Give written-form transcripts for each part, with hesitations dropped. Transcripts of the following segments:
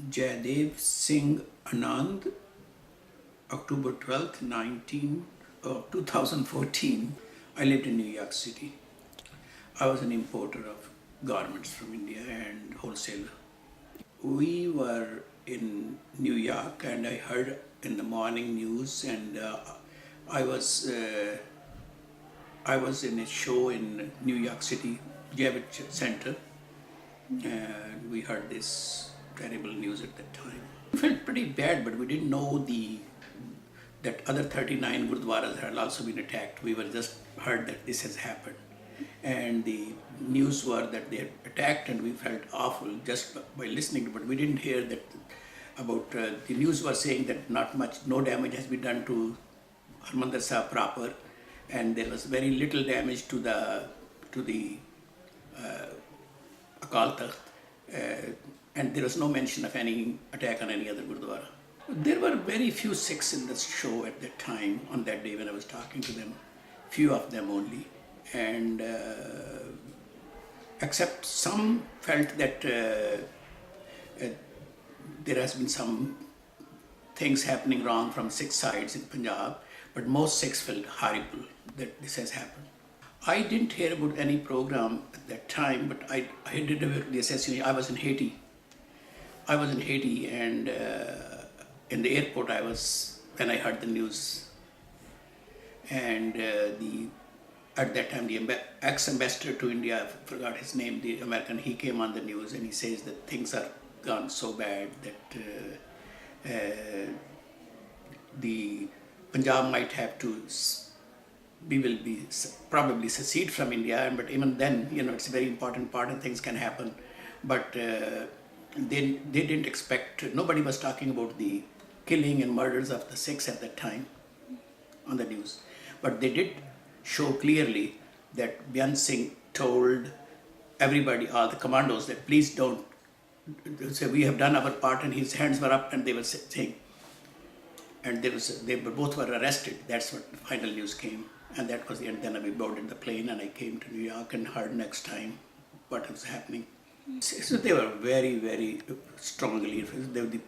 Jaidev Singh Anand, October 12th, 2014. I lived in New York City. I was an importer of garments from India and wholesaler. We were in New York and I heard in the morning news, and I was in a show in New York City, Living-Jeevit Center, and we heard this terrible news at that time. We felt pretty bad, but we didn't know that other 39 gurdwaras had also been attacked. We were just heard that this has happened, and the news were that they had attacked, and we felt awful just by listening. But we didn't hear that about the news was saying that no damage has been done to Harmandir Sahib proper, and there was very little damage to the Akal Takht, and there was no mention of any attack on any other Gurdwara. There were very few Sikhs in the show at that time, on that day when I was talking to them, few of them only, and except some felt that there has been some things happening wrong from Sikh sides in Punjab, but most Sikhs felt horrible that this has happened. I didn't hear about any program at that time, but I did about the assassination. I was in Haiti, and in the airport I was when I heard the news. And at that time, the ex-ambassador to India, I forgot his name, the American, he came on the news and he says that things are gone so bad that the Punjab might have to, we will be probably secede from India, but even then, it's a very important part and things can happen. But they didn't expect, nobody was talking about the killing and murders of the Sikhs at that time on the news. But they did show clearly that Byan Singh told everybody, all the commandos, that please don't say we have done our part, and his hands were up and they were saying, and both were arrested. That's what the final news came, and that was the end. Then we boarded the plane and I came to New York and heard next time what was happening. So they were very, very strongly, the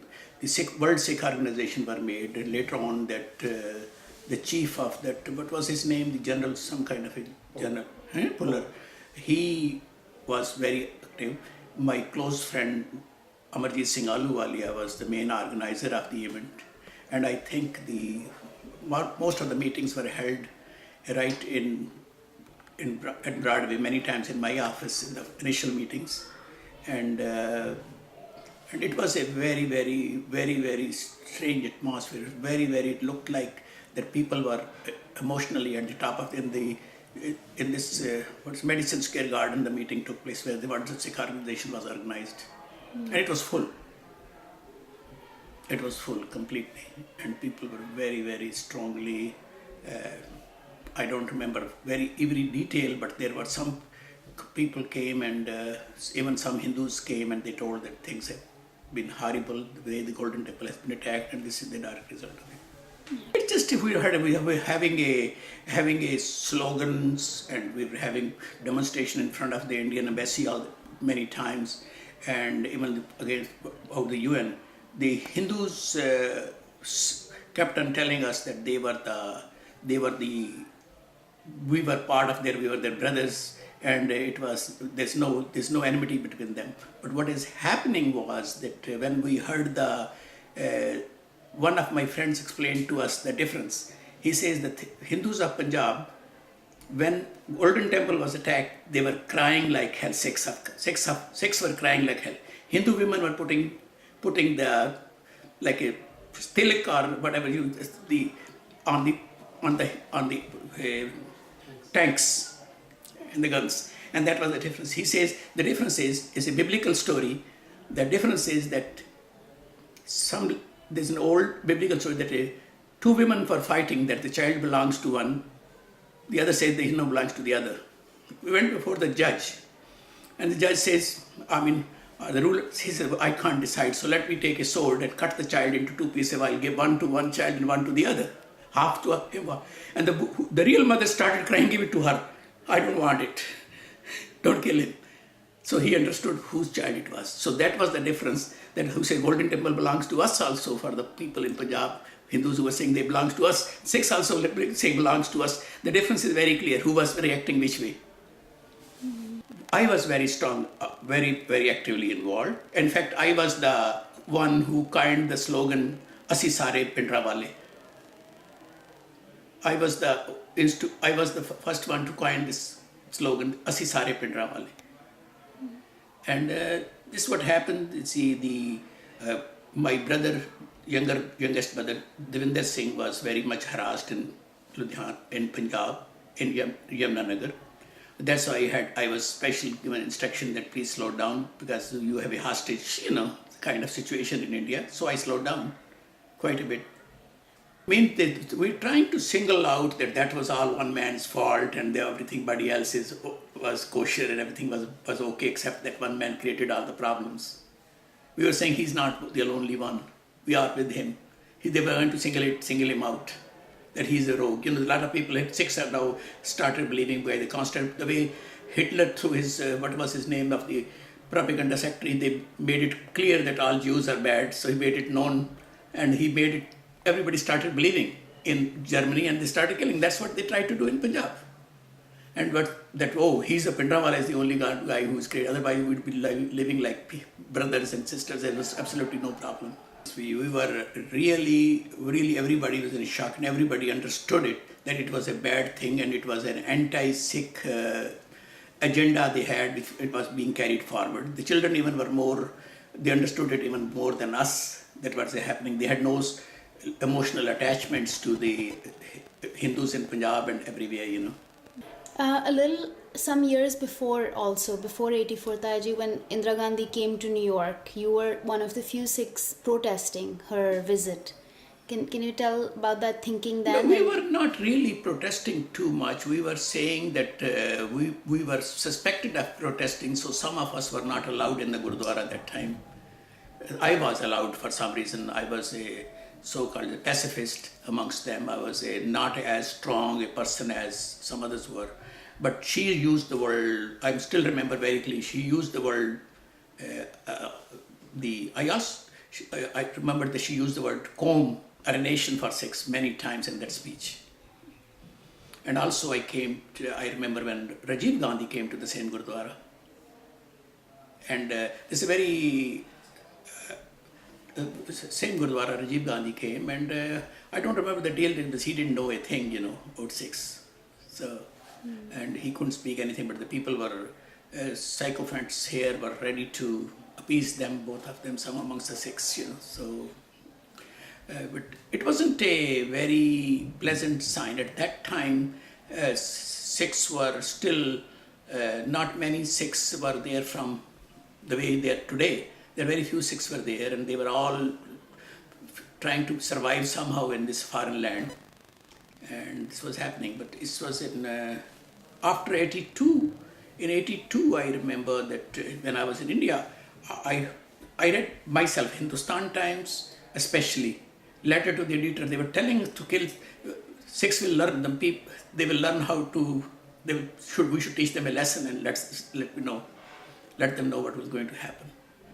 World Sikh Organization were made, and later on that the chief of that, what was his name, the general, some kind of a general, Puller, he was very active. My close friend Amarjit Singh Ahluwalia was the main organizer of the event, and I think most of the meetings were held right at Broadway, many times in my office in the initial meetings, and it was a very, very, very, very strange atmosphere. It looked like that people were emotionally at the top of in this Medicine Square Garden. The meeting took place where the World Sikh Organization was organized, and it was full. It was full completely, and people were very, very strongly. I don't remember every detail, but there were some people came, and even some Hindus came, and they told that things have been horrible, the way the Golden Temple has been attacked, and this is the direct result of it. It's just if we were having a slogans, and we were having demonstration in front of the Indian embassy many times, and even against the UN, the Hindus kept on telling us that we were part of we were their brothers, and there's no enmity between them. But what is happening was that when we heard one of my friends explained to us the difference. He says that Hindus of Punjab, when Golden Temple was attacked, they were crying like hell. Sikhs were crying like hell. Hindu women were putting the like a tilak or whatever on the tanks and the guns, and that was the difference. He says the difference is a biblical story. The difference is that there's an old biblical story that two women were fighting, that the child belongs to one, the other says the belongs to the other. We went before the judge, and the judge says, the ruler, he said, I can't decide, so let me take a sword and cut the child into two pieces. I'll give one to one child and one to the other, half to him. And the real mother started crying, give it to her. I don't want it. Don't kill him. So he understood whose child it was. So that was the difference, that who say Golden Temple belongs to us also, for the people in Punjab, Hindus who were saying they belongs to us, Sikhs also say belongs to us. The difference is very clear, who was reacting which way. I was very strong, very, very actively involved. In fact, I was the one who coined the slogan, Asi Sare Pindra Wale. I was the first one to coin this slogan, Asi Sare Pindra Wale. And this is what happened. You see, my brother, youngest brother, Jaidev Singh, was very much harassed in Ludhiana, in Punjab, in Yamunanagar. That's why I was specially given instruction that please slow down, because you have a hostage, kind of situation in India. So I slowed down quite a bit. I mean, we're trying to single out that was all one man's fault, and everybody else was kosher and everything was okay, except that one man created all the problems. We were saying he's not the only one. We are with him. They were going to single him out, that he's a rogue. A lot of people, Sikhs have now started believing by the way Hitler, through his, what was his name of the propaganda secretary, they made it clear that all Jews are bad. So he made it known, and everybody started believing in Germany, and they started killing. That's what they tried to do in Punjab. And he's a Pindrawala is the only guy who's great. Otherwise, we would be living like brothers and sisters. There was absolutely no problem. We were really, really, everybody was in shock, and everybody understood that it was a bad thing, and it was an anti-Sikh agenda they had, which it was being carried forward. The children even they understood it even more than us, that was happening. They had no emotional attachments to the Hindus in Punjab and everywhere, Some years before 84, Taji, when Indira Gandhi came to New York, you were one of the few Sikhs protesting her visit. Can you tell about that thinking then? No, we were not really protesting too much. We were saying that we were suspected of protesting, so some of us were not allowed in the Gurdwara that time. I was allowed for some reason. I was a so-called pacifist amongst them. I was not as strong a person as some others were. But she used the word, I still remember very clearly, she used the word, I remember that she used the word Qawm, or a nation for Sikhs, many times in that speech. And also I remember when Rajiv Gandhi came to the same Gurdwara. And this is a very, same Gurdwara, Rajiv Gandhi came, and I don't remember the deal because he didn't know a thing, about Sikhs. So. And he couldn't speak anything, but the people were, sycophants here were ready to appease them, both of them, some amongst the Sikhs, So, but it wasn't a very pleasant sign. At that time, Sikhs were still, not many Sikhs were there from the way they are today. There were very few Sikhs were there, and they were all trying to survive somehow in this foreign land. And this was happening, but this was after 82. In 82, I remember that when I was in India, I read myself, Hindustan Times especially, letter to the editor. They were telling us to kill, Sikhs will learn, they will learn how to, we should teach them a lesson and let them know what was going to happen.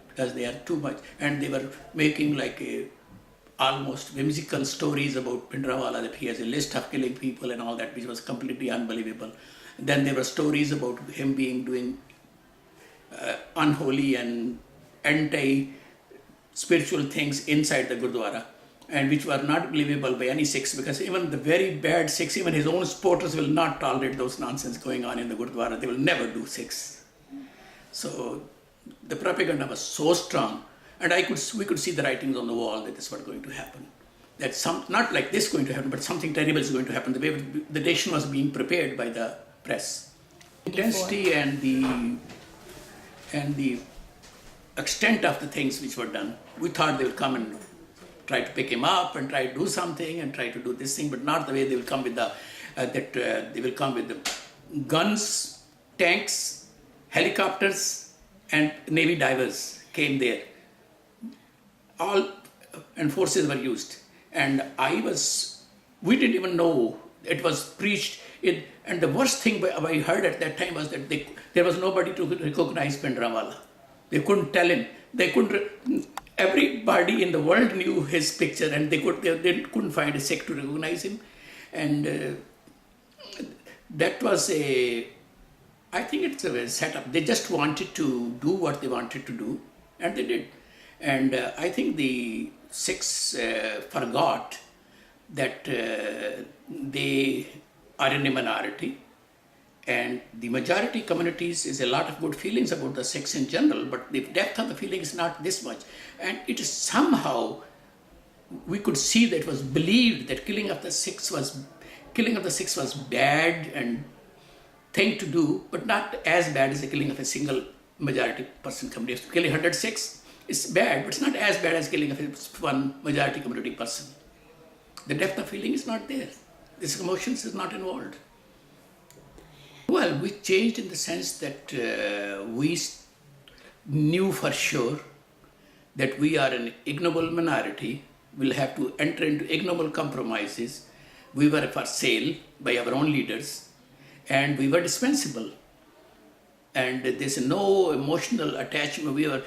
Because they are too much, and they were making like almost whimsical stories about Pindrawala, that he has a list of killing people and all that, which was completely unbelievable. And then there were stories about him doing unholy and anti-spiritual things inside the Gurdwara, and which were not believable by any Sikhs, because even the very bad Sikhs, even his own supporters, will not tolerate those nonsense going on in the Gurdwara. They will never do Sikhs. So the propaganda was so strong. And we could see the writings on the wall that this was going to happen. That not like this going to happen, but something terrible is going to happen. The way the nation was being prepared by the press. Intensity and the extent of the things which were done. We thought they would come and try to pick him up and try to do something and try to do this thing, but not the way they will come with they will come with the guns, tanks, helicopters, and Navy divers came there. All and forces were used, and we didn't even know it was preached. And the worst thing I heard at that time was that there was nobody to recognize Pindrawala. They couldn't tell him. everybody in the world knew his picture, and they couldn't find a Sikh to recognize him. And that was I think it's a setup. They just wanted to do what they wanted to do, and they did. And I think the Sikhs forgot that they are in a minority, and the majority communities is a lot of good feelings about the Sikhs in general, but the depth of the feeling is not this much. And it is somehow, we could see that it was believed that killing of the Sikhs was bad and thing to do, but not as bad as the killing of a single majority person community. If killing 100 Sikhs is bad, but it's not as bad as killing of one majority community person. The depth of feeling is not there. This emotions is not involved. Well, we changed in the sense that we knew for sure that we are an ignoble minority. We'll have to enter into ignoble compromises. We were for sale by our own leaders, and we were dispensable. And there's no emotional attachment. We were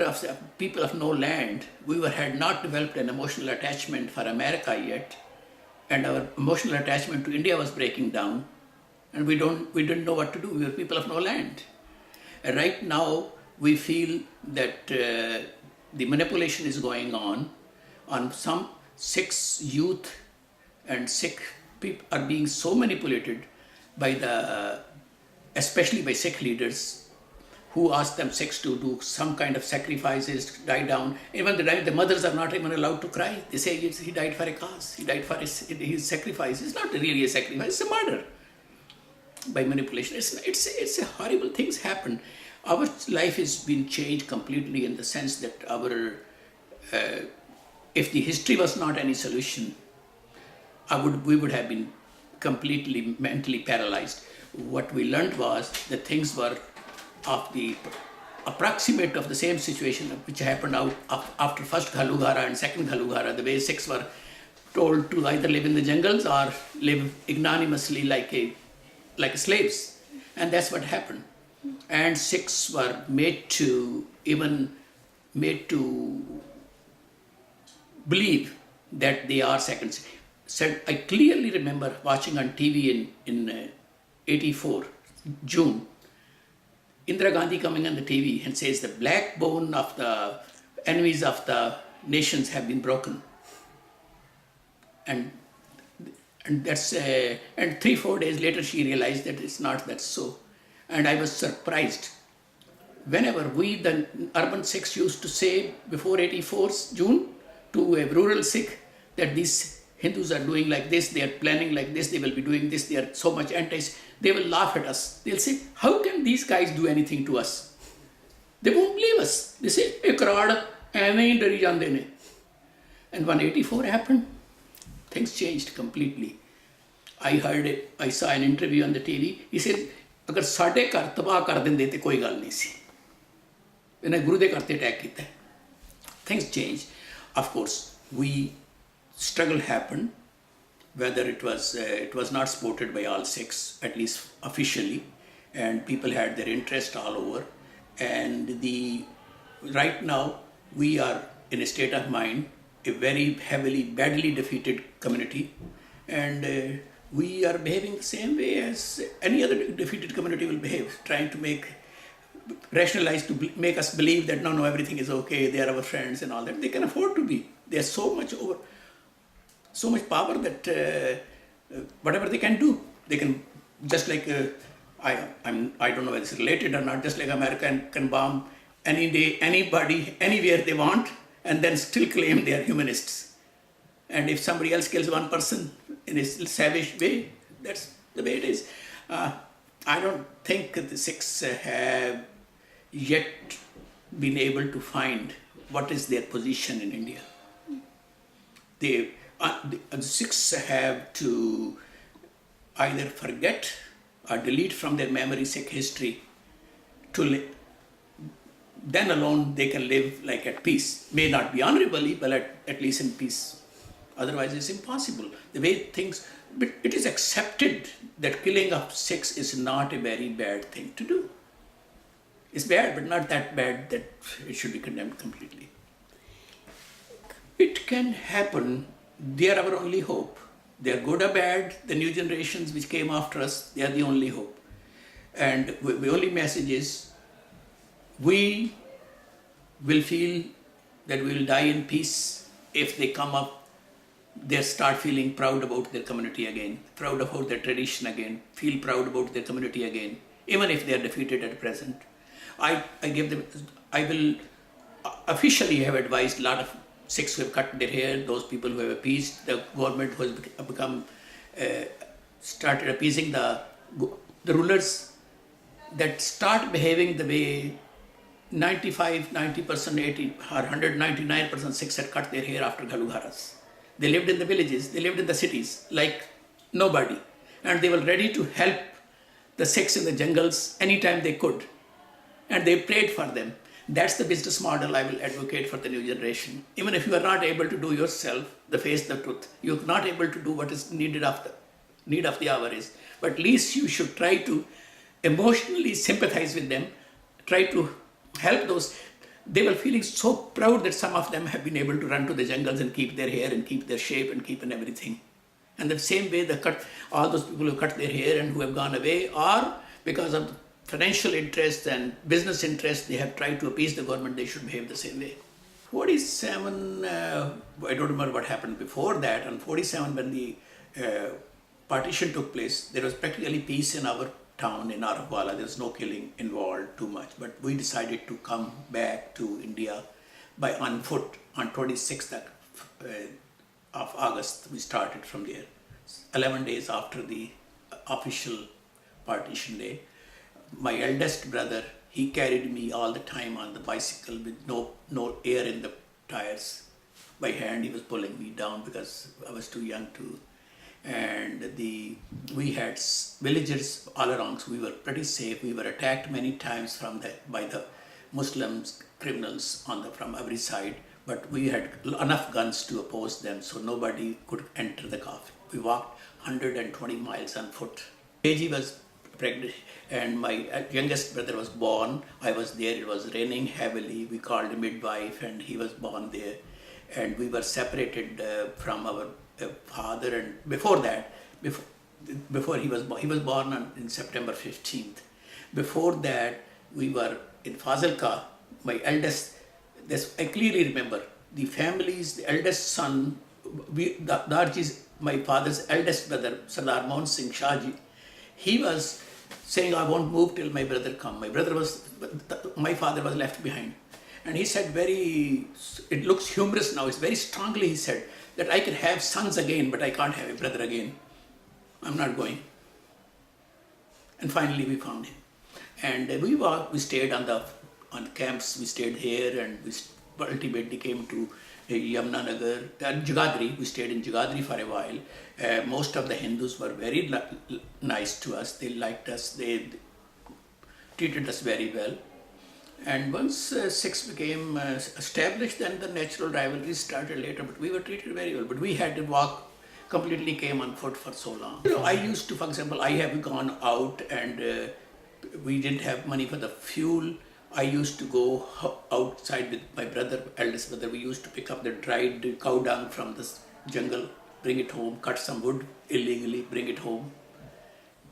of people of no land. We had not developed an emotional attachment for America yet, and our emotional attachment to India was breaking down. And we didn't know what to do. We were people of no land. And right now, we feel that the manipulation is going on some Sikh youth, and Sikh people are being so manipulated especially by Sikh leaders, who ask them Sikhs to do some kind of sacrifices, to die down. Even the mothers are not even allowed to cry. They say he died for a cause. He died for his sacrifice. It's not really a sacrifice. It's a murder by manipulation. It's a horrible things happen. Our life has been changed completely in the sense that if the history was not any solution, we would have been completely mentally paralyzed. What we learned was that things were approximate of the same situation which happened after first Ghalugara and second Ghalugara. The way Sikhs were told to either live in the jungles or live ignominiously like slaves, and that's what happened. And Sikhs were made to believe that they are seconds. I clearly remember watching on TV in 84 June, Indira Gandhi coming on the TV and says the backbone of the enemies of the nations have been broken, and that's and 3-4 days later she realized that it's not that so. And I was surprised. Whenever the urban Sikhs used to say before 84 June to a rural Sikh that these Hindus are doing like this, they are planning like this, they will be doing this, they are so much they will laugh at us. They'll say, how can these guys do anything to us? They won't believe us. They say, "Ek crowd ਐਵੇਂ ਹੀ ਡਰੀ ਜਾਂਦੇ ਨੇ." And when 84 happened, things changed completely. I saw an interview on the TV. He said, ਅਗਰ ਸਾਡੇ ਘਰ ਤਬਾਹ ਕਰ ਦਿੰਦੇ ਤੇ ਕੋਈ ਗੱਲ ਨਹੀਂ ਸੀ, ਇਹਨੇ ਗੁਰੂ ਦੇ ਘਰ ਤੇ ਅਟੈਕ ਕੀਤਾ. Things changed. Of course, struggle happened, whether it was not supported by all Sikhs, at least officially, and people had their interest all over. And right now, we are in a state of mind, a very badly defeated community, and we are behaving the same way as any other defeated community will behave, trying to rationalize to make us believe that no, everything is okay, they are our friends and all that. They can afford to be. They are so much power that whatever they can do, they can, just like I don't know whether it's related or not, just like America can bomb any day, anybody, anywhere they want, and then still claim they are humanists. And if somebody else kills one person in a savage way, that's the way it is. I don't think the Sikhs have yet been able to find what is their position in India. The Sikhs have to either forget or delete from their memory Sikh history then alone they can live like at peace. May not be honorably, but at least in peace. Otherwise it's impossible. The way but it is accepted that killing of Sikhs is not a very bad thing to do. It's bad, but not that bad that it should be condemned completely. It can happen. They are our only hope. They are good or bad. The new generations which came after us, they are the only hope. And the only message is, we will feel that we will die in peace if they come up, they start feeling proud about their community again, proud about their tradition again, feel proud about their community again, even if they are defeated at present. I will officially have advised a lot of Sikhs who have cut their hair, those people who have appeased the government, who has started appeasing the rulers, that start behaving the way 95, 90%, 80 or 199% Sikhs had cut their hair after Galugharas. They lived in the villages, they lived in the cities like nobody, and they were ready to help the Sikhs in the jungles anytime they could, and they prayed for them. That's the business model I will advocate for the new generation. Even if you are not able to do yourself, face the truth, you are not able to do what is need of the hour is, but at least you should try to emotionally sympathize with them, try to help those. They were feeling so proud that some of them have been able to run to the jungles and keep their hair and keep their shape and keep and everything. And the same way, all those people who cut their hair and who have gone away, or because of financial interests and business interests, they have tried to appease the government, they should behave the same way. 47, I don't remember what happened before that. On 47, when the partition took place, there was practically peace in our town, in Arakwala. There was no killing involved too much. But we decided to come back to India on foot on 26th of August. We started from there, 11 days after the official partition day. My eldest brother, he carried me all the time on the bicycle with no air in the tires. By hand, he was pulling me down because I was too young to. And we had villagers all around, so we were pretty safe. We were attacked many times by the Muslims, criminals from every side, but we had enough guns to oppose them, so nobody could enter the coffin. We walked 120 miles on foot. Beji was pregnant, and my youngest brother was born. I was there. It was raining heavily. We called a midwife, and he was born there. And we were separated from our father. And before that, before he was born in September 15th. Before that, we were in Fazilka. My eldest, I clearly remember the families. The eldest son, Darji's, my father's eldest brother, Sardar Mohan Singh Shahji, he was saying, "I won't move till my brother come." My father was left behind. And he said it looks humorous now, it's very strongly he said, that I can have sons again, but I can't have a brother again. I'm not going. And finally we found him. And we stayed on camps, we stayed here, and we ultimately came to Yamunanagar, Jagadri. We stayed in Jagadri for a while. Most of the Hindus were very nice to us. They liked us. They treated us very well. And once Sikhs became established, then the natural rivalries started later. But we were treated very well. But we had to completely came on foot for so long. I used to, for example, I have gone out and we didn't have money for the fuel. I used to go outside with my eldest brother. We used to pick up the dried cow dung from the jungle, bring it home, cut some wood illegally, bring it home,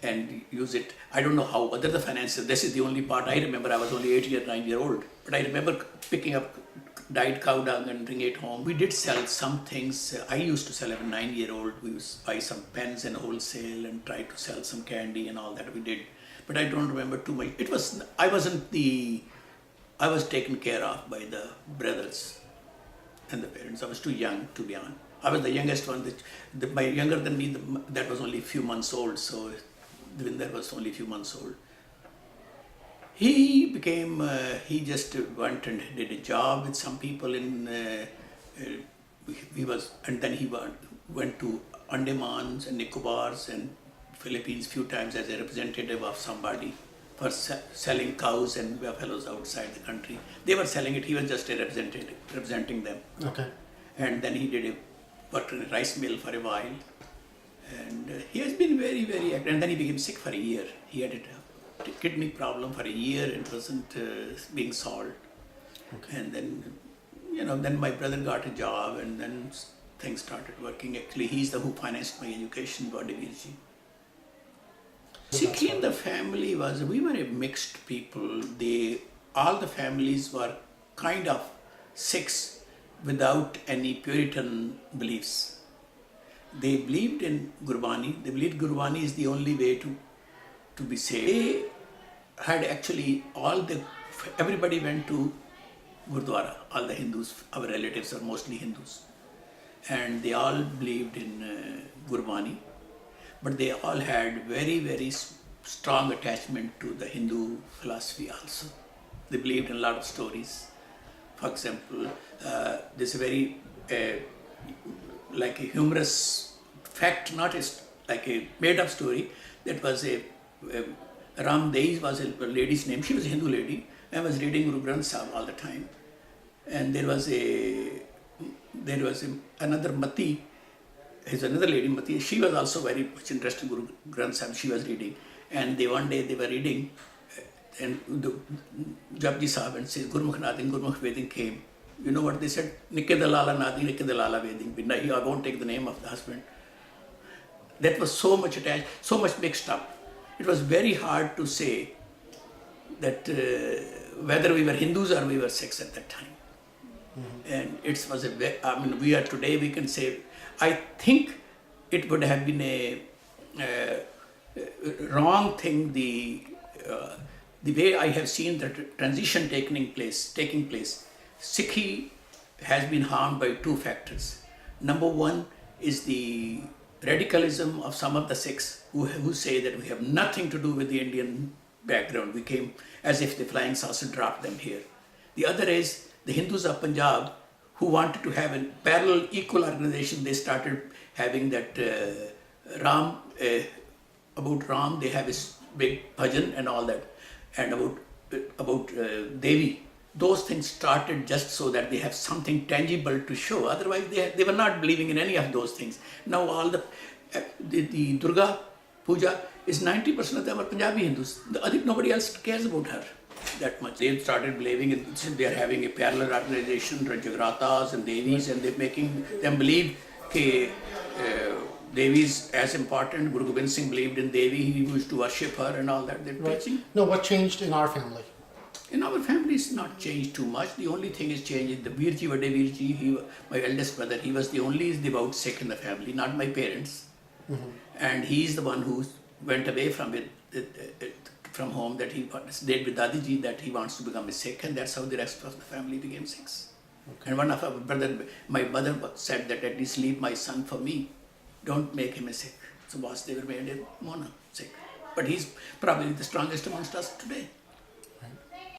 and use it. I don't know how, other the finances. This is the only part I remember. I was only 8 or 9 years old. But I remember picking up dyed cow dung and bring it home. We did sell some things. I used to sell as a 9-year-old. We used to buy some pens in wholesale and try to sell some candy and all that we did. But I don't remember too much. I was taken care of by the brothers and the parents. I was too young to be on. I was the youngest one. Younger than me, that was only a few months old. So Devinder was only a few months old. He just went and did a job with some people and then he went to Andamans and Nicobars and Philippines few times as a representative of somebody for selling cows and buffaloes outside the country. They were selling it, he was just a representative, representing them. Okay. And then he worked in a rice mill for a while. And he has been very, very active. And then he became sick for a year. He had kidney problem for a year. It wasn't being solved. Okay. And then, then my brother got a job, and then things started working. Actually, he's the who financed my education, Jaidev Singh. Sikhi in the family we were a mixed people. All the families were kind of Sikhs without any Puritan beliefs. They believed in Gurbani. They believed Gurbani is the only way to be saved. They had actually everybody went to Gurdwara. All the Hindus, our relatives are mostly Hindus. And they all believed in Gurbani. But they all had very, very strong attachment to the Hindu philosophy also. They believed in a lot of stories. For example, this very like a humorous fact, not like a made-up story. That was Ram Deis was a lady's name. She was a Hindu lady. I was reading Guru Granth Sahib all the time, and there was another Mati. There's another lady, Mati. She was also very much interested in Guru Granth Sahib. She was reading, and one day they were reading, and the Japji Sahib and says Gurmukh Nadin, Gurmukh Vedin came. You know what they said? Nikke Dalala Nadi, Nikke Dalala Vedin. I won't take the name of the husband. That was so much attached, so much mixed up. It was very hard to say that whether we were Hindus or we were Sikhs at that time. Mm-hmm. And it was we are today, we can say, I think it would have been a wrong thing, the way I have seen the transition taking place. Sikhi has been harmed by two factors. Number one is the radicalism of some of the Sikhs who say that we have nothing to do with the Indian background. We came as if the flying saucer dropped them here. The other is the Hindus of Punjab who wanted to have a parallel equal organization. They started having that about Ram, they have this big bhajan and all that, and about Devi. Those things started just so that they have something tangible to show. Otherwise, they were not believing in any of those things. Now all the Durga Puja is 90% of them are Punjabi Hindus. I think nobody else cares about her that much. They started believing in, they are having a parallel organization, Jagratas and Devis, and they're making them believe that Devi is as important. Guru Gobind Singh believed in Devi. He used to worship her and all that. They're preaching. No, what changed in our family? In our family, it's not changed too much. The only thing is changed. The Virji, Vade Virji, my eldest brother, he was the only devout Sikh in the family, not my parents. Mm-hmm. And he's the one who went away from home, that he stayed with Dadiji, that he wants to become a Sikh, and that's how the rest of the family became Sikhs. Okay. And one of my mother said that at least leave my son for me. Don't make him a Sikh. So Vasudev made a Mona Sikh. But he's probably the strongest amongst us today.